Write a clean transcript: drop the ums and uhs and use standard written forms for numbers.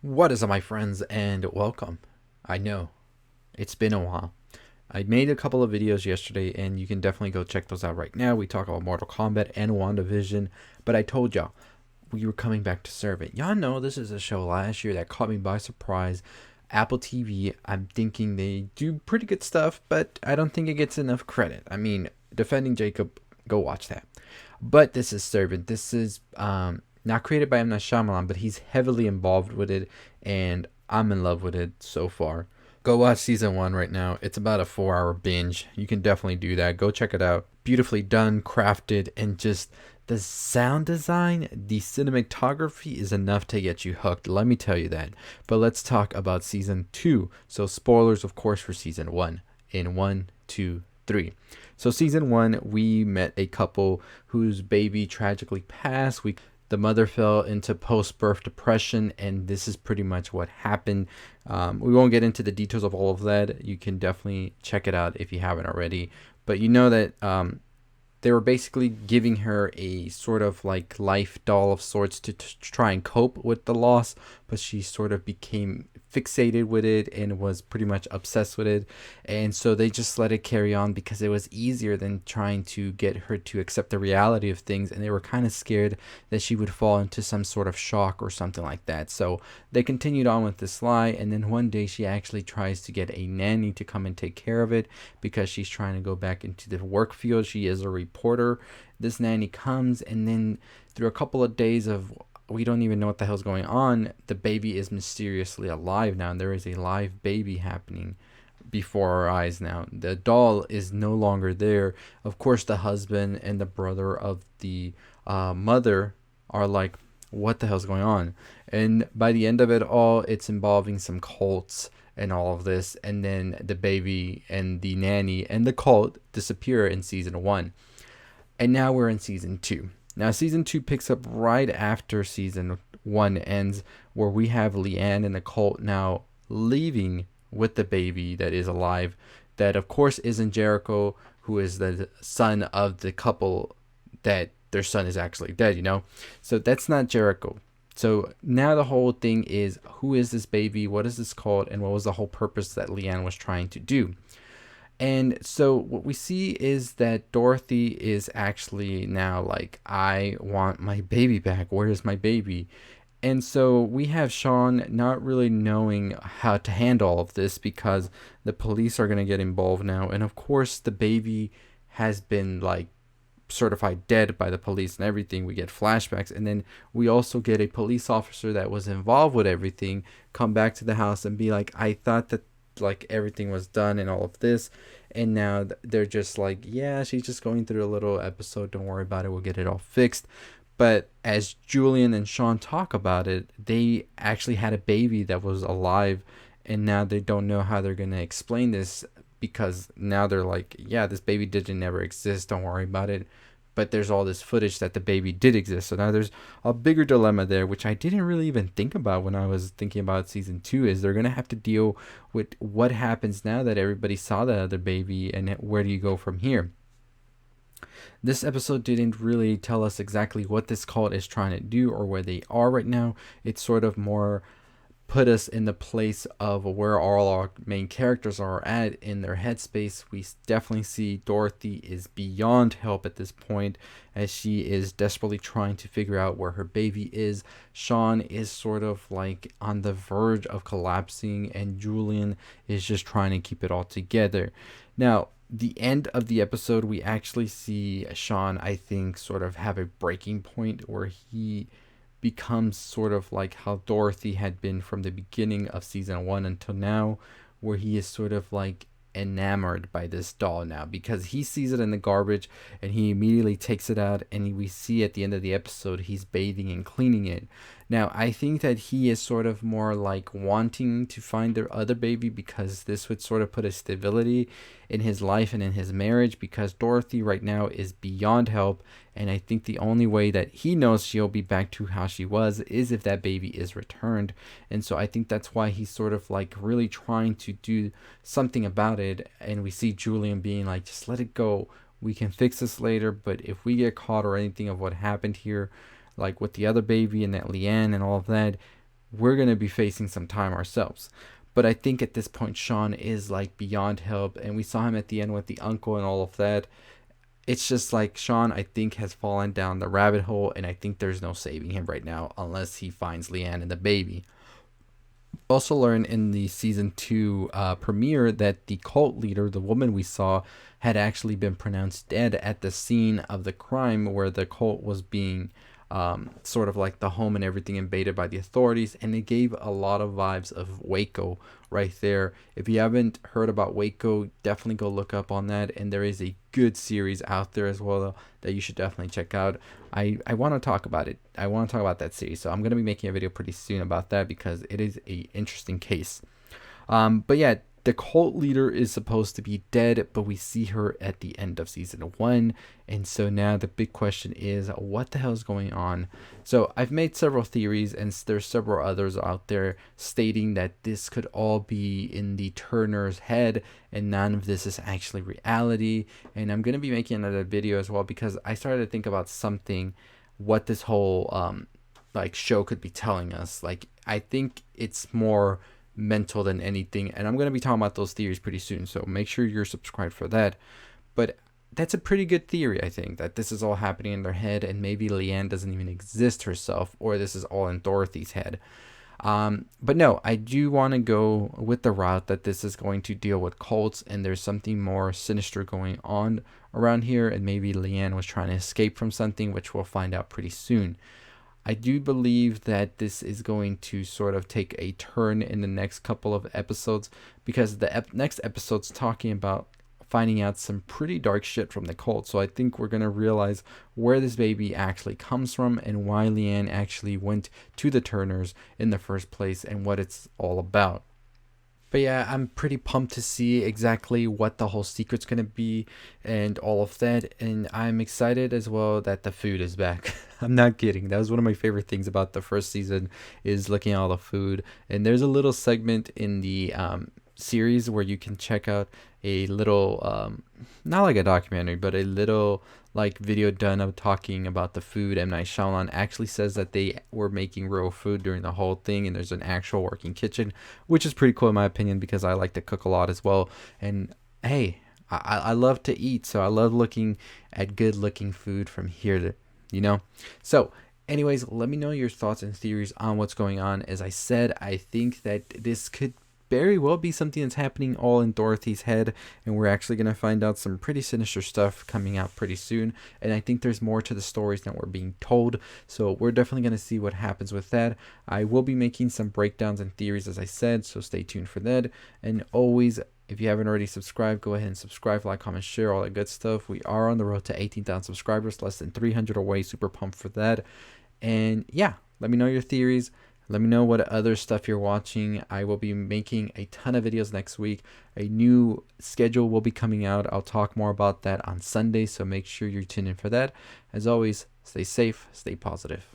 What is up, my friends, and welcome. I know it's been a while. I made a couple of videos yesterday, and you can definitely go check those out right now. We talk about Mortal Kombat and WandaVision, but I told y'all we were coming back to serve it. Y'all know this is a show last year that caught me by surprise. Apple TV, I'm thinking they do pretty good stuff, but I don't think it gets enough credit. I mean, Defending Jacob, go watch that. But this is Servant. This is not created by M. Night Shyamalan, but he's heavily involved with it, and I'm in love with it so far. Go watch season 1 right now. It's about a 4-hour binge. You can definitely do that. Go check it out. Beautifully done, crafted, and just the sound design, the cinematography is enough to get you hooked. Let me tell you that. But let's talk about season 2. So, spoilers, of course, for season 1 in 1, 2, 3. So season 1, we met a couple whose baby tragically passed. The mother fell into post-birth depression, and this is pretty much what happened. We won't get into the details of all of that. You can definitely check it out if you haven't already. But you know that they were basically giving her a sort of like life doll of sorts to try and cope with the loss, but she sort of became fixated with it and was pretty much obsessed with it. And so they just let it carry on because it was easier than trying to get her to accept the reality of things. And they were kind of scared that she would fall into some sort of shock or something like that. So they continued on with this lie. And then one day she actually tries to get a nanny to come and take care of it because she's trying to go back into the work field. She is a reporter. This nanny comes, and then through a couple of days of we don't even know what the hell's going on, the baby is mysteriously alive now, and there is a live baby happening before our eyes now. The doll is no longer there. Of course, the husband and the brother of the mother are like, what the hell's going on? And by the end of it all, it's involving some cults and all of this, and then the baby and the nanny and the cult disappear in season 1. And now we're in season 2. Now, season 2 picks up right after season 1 ends, where we have Leanne and the cult now leaving with the baby that is alive. That, of course, isn't Jericho, who is the son of the couple that their son is actually dead, you know? So that's not Jericho. So now the whole thing is, who is this baby? What is this called? And what was the whole purpose that Leanne was trying to do? And so what we see is that Dorothy is actually now like, I want my baby back. Where is my baby? And so we have Sean not really knowing how to handle all of this because the police are going to get involved now. And of course, the baby has been like certified dead by the police and everything. We get flashbacks, and then we also get a police officer that was involved with everything come back to the house and be like, I thought that like everything was done and all of this, and now they're just like, yeah, she's just going through a little episode, don't worry about it, we'll get it all fixed. But as Julian and Sean talk about it, they actually had a baby that was alive, and now they don't know how they're gonna explain this because now they're like, yeah, this baby didn't never exist, don't worry about it. But there's all this footage that the baby did exist. So now there's a bigger dilemma there, which I didn't really even think about when I was thinking about season 2, is they're going to have to deal with what happens now that everybody saw the other baby, and where do you go from here? This episode didn't really tell us exactly what this cult is trying to do or where they are right now. It's sort of more put us in the place of where all our main characters are at in their headspace. We definitely see Dorothy is beyond help at this point as she is desperately trying to figure out where her baby is. Sean is sort of like on the verge of collapsing, and Julian is just trying to keep it all together. Now, the end of the episode, we actually see Sean, I think, sort of have a breaking point where he becomes sort of like how Dorothy had been from the beginning of season 1 until now, where he is sort of like enamored by this doll now because he sees it in the garbage and he immediately takes it out, and we see at the end of the episode he's bathing and cleaning it. Now, I think that he is sort of more like wanting to find their other baby because this would sort of put a stability in his life and in his marriage, because Dorothy right now is beyond help, and I think the only way that he knows she'll be back to how she was is if that baby is returned. And so I think that's why he's sort of like really trying to do something about it. And we see Julian being like, just let it go. We can fix this later. But if we get caught or anything of what happened here, like with the other baby and that Leanne and all of that, we're going to be facing some time ourselves. But I think at this point, Sean is like beyond help. And we saw him at the end with the uncle and all of that. It's just like Sean, I think, has fallen down the rabbit hole. And I think there's no saving him right now unless he finds Leanne and the baby. Also learned in the season 2 premiere that the cult leader, the woman we saw, had actually been pronounced dead at the scene of the crime where the cult was being sort of like the home and everything invaded by the authorities, and it gave a lot of vibes of Waco right there. If you haven't heard about Waco, definitely go look up on that, and there is a good series out there as well that you should definitely check out. I want to talk about it. I want to talk about that series, so I'm going to be making a video pretty soon about that because it is a interesting case. But yeah, the cult leader is supposed to be dead, but we see her at the end of season 1. And so now the big question is, what the hell is going on? So I've made several theories, and there's several others out there stating that this could all be in the Turner's head, and none of this is actually reality. And I'm going to be making another video as well because I started to think about something, what this whole like show could be telling us. Like, I think it's more mental than anything, and I'm going to be talking about those theories pretty soon, so make sure you're subscribed for that. But that's a pretty good theory, I think, that this is all happening in their head, and maybe Leanne doesn't even exist herself, or this is all in Dorothy's head. But no, I do want to go with the route that this is going to deal with cults, and there's something more sinister going on around here, and maybe Leanne was trying to escape from something, which we'll find out pretty soon. I do believe that this is going to sort of take a turn in the next couple of episodes, because the next episode's talking about finding out some pretty dark shit from the cult. So I think we're going to realize where this baby actually comes from and why Leanne actually went to the Turners in the first place and what it's all about. But yeah, I'm pretty pumped to see exactly what the whole secret's going to be and all of that. And I'm excited as well that the food is back. I'm not kidding. That was one of my favorite things about the first season, is looking at all the food. And there's a little segment in the series where you can check out a little, not like a documentary, but a little like video done of talking about the food. M. Night Shyamalan actually says that they were making real food during the whole thing, and there's an actual working kitchen, which is pretty cool in my opinion because I like to cook a lot as well. And hey, I love to eat, so I love looking at good looking food from here to, you know. So anyways, let me know your thoughts and theories on what's going on. As I said, I think that this could very well be something that's happening all in Dorothy's head, and we're actually going to find out some pretty sinister stuff coming out pretty soon. And I think there's more to the stories than we're being told, so we're definitely going to see what happens with that. I will be making some breakdowns and theories, as I said, so stay tuned for that. And always, if you haven't already subscribed, go ahead and subscribe, like, comment, share, all that good stuff. We are on the road to 18,000 subscribers, less than 300 away. Super pumped for that. And yeah, let me know your theories. Let me know what other stuff you're watching. I will be making a ton of videos next week. A new schedule will be coming out. I'll talk more about that on Sunday, so make sure you're tuned in for that. As always, stay safe, stay positive.